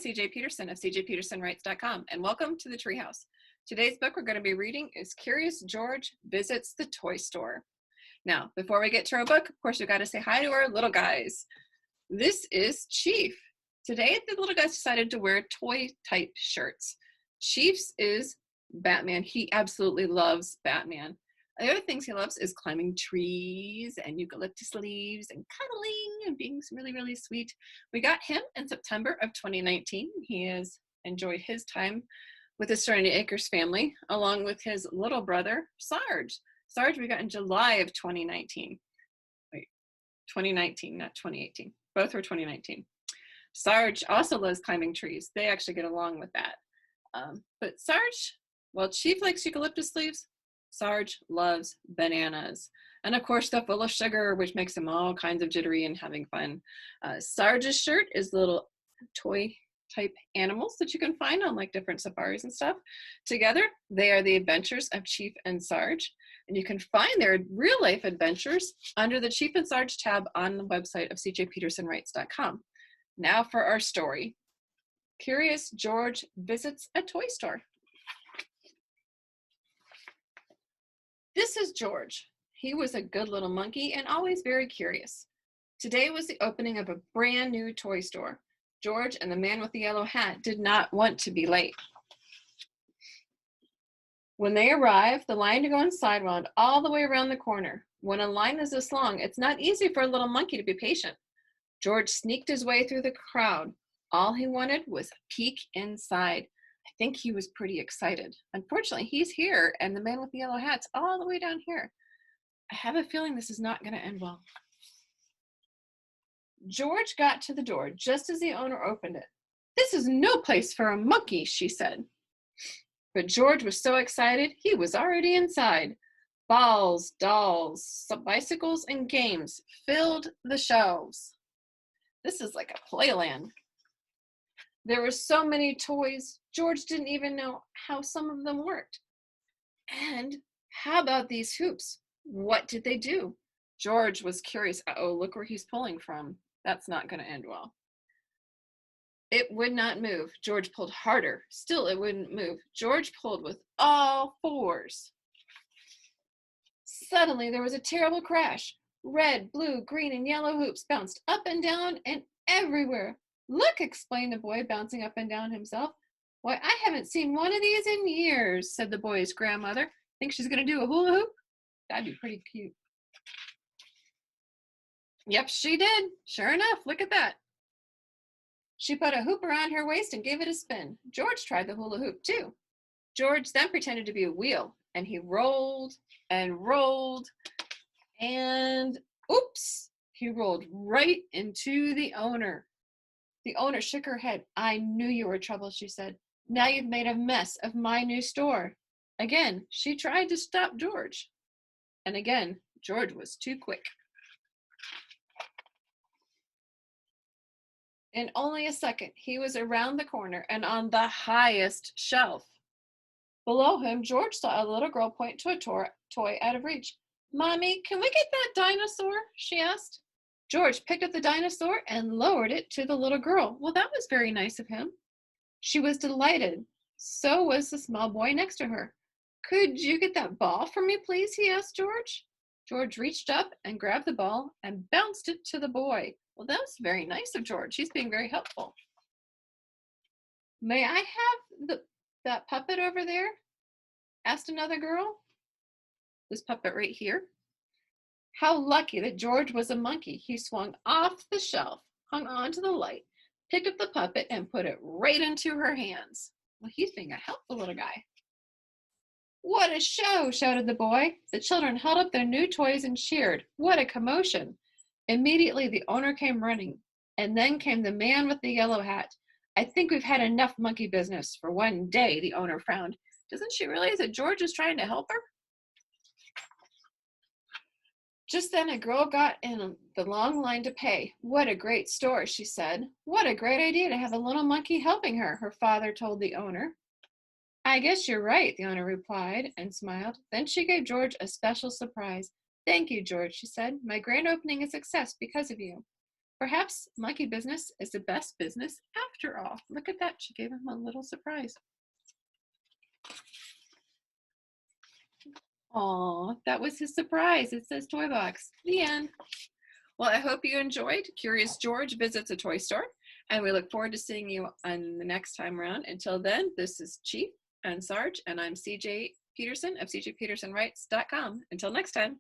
CJ Peterson of cjpetersonwrites.com, and welcome to the Treehouse. Today's book we're going to be reading is Curious George Visits the Toy Store. Now, before we get to our book, of course, we've got to say hi to our little guys. This is Chief. Today, the little guys decided to wear toy-type shirts. Chief's is Batman. He absolutely loves Batman. The other things he loves is climbing trees and eucalyptus leaves and cuddling and being really, really sweet. We got him in September of 2019. He has enjoyed his time with his Serenity Acres family, along with his little brother, Sarge. Sarge we got in July of 2019. Wait, 2019, not 2018. Both were 2019. Sarge also loves climbing trees. They actually get along with that. But Sarge, well, Chief likes eucalyptus leaves. Sarge loves bananas. And of course, they're full of sugar, which makes him all kinds of jittery and having fun. Sarge's shirt is little toy type animals that you can find on like different safaris and stuff. Together, they are the adventures of Chief and Sarge. And you can find their real life adventures under the Chief and Sarge tab on the website of cjpetersonwrites.com. Now for our story. Curious George visits a toy store. This is George. He was a good little monkey and always very curious. Today was the opening of a brand new toy store. George and the man with the yellow hat did not want to be late. When they arrived, the line to go inside wound all the way around the corner. When a line is this long, it's not easy for a little monkey to be patient. George sneaked his way through the crowd. All he wanted was a peek inside. I think he was pretty excited. Unfortunately, he's here, and the man with the yellow hat's all the way down here. I have a feeling this is not going to end well. George got to the door just as the owner opened it. "This is no place for a monkey," she said. But George was so excited, he was already inside. Balls, dolls, bicycles, and games filled the shelves. This is like a playland. There were so many toys, George didn't even know how some of them worked. And how about these hoops? What did they do? George was curious. Uh-oh, look where he's pulling from. That's not going to end well. It would not move. George pulled harder. Still, it wouldn't move. George pulled with all fours. Suddenly, there was a terrible crash. Red, blue, green, and yellow hoops bounced up and down and everywhere. "Look," explained the boy, bouncing up and down himself. "Why, I haven't seen one of these in years," said the boy's grandmother. "Think she's going to do a hula hoop? That'd be pretty cute." Yep, she did. Sure enough, look at that. She put a hoop around her waist and gave it a spin. George tried the hula hoop too. George then pretended to be a wheel, and he rolled and rolled, and oops, he rolled right into the owner. The owner shook her head. "I knew you were trouble," she said. "Now you've made a mess of my new store." Again, she tried to stop George. And again, George was too quick. In only a second, he was around the corner and on the highest shelf. Below him, George saw a little girl point to a toy out of reach. "Mommy, can we get that dinosaur?" she asked. George picked up the dinosaur and lowered it to the little girl. Well, that was very nice of him. She was delighted. So was the small boy next to her. "Could you get that ball for me, please?" he asked George. George reached up and grabbed the ball and bounced it to the boy. Well, that was very nice of George. He's being very helpful. "May I have that puppet over there?" asked another girl. "This puppet right here?" How lucky that George was a monkey. He swung off the shelf, hung onto the light, picked up the puppet, and put it right into her hands. Well, he's being a helpful little guy. "What a show!" shouted the boy. The children held up their new toys and cheered. What a commotion! Immediately, the owner came running, and then came the man with the yellow hat. "I think we've had enough monkey business for one day," the owner frowned. Doesn't she realize that George is trying to help her? Just then a girl got in the long line to pay. "What a great store," she said. "What a great idea to have a little monkey helping her," her father told the owner. "I guess you're right," the owner replied and smiled. Then she gave George a special surprise. "Thank you, George," she said. "My grand opening is a success because of you." Perhaps monkey business is the best business after all. Look at that. She gave him a little surprise. Oh, that was his surprise. It says toy box. The end. Well, I hope you enjoyed Curious George Visits a Toy Store, and we look forward to seeing you on the next time around. Until then, this is Chief and Sarge, and I'm CJ Peterson of cjpetersonwrites.com. Until next time.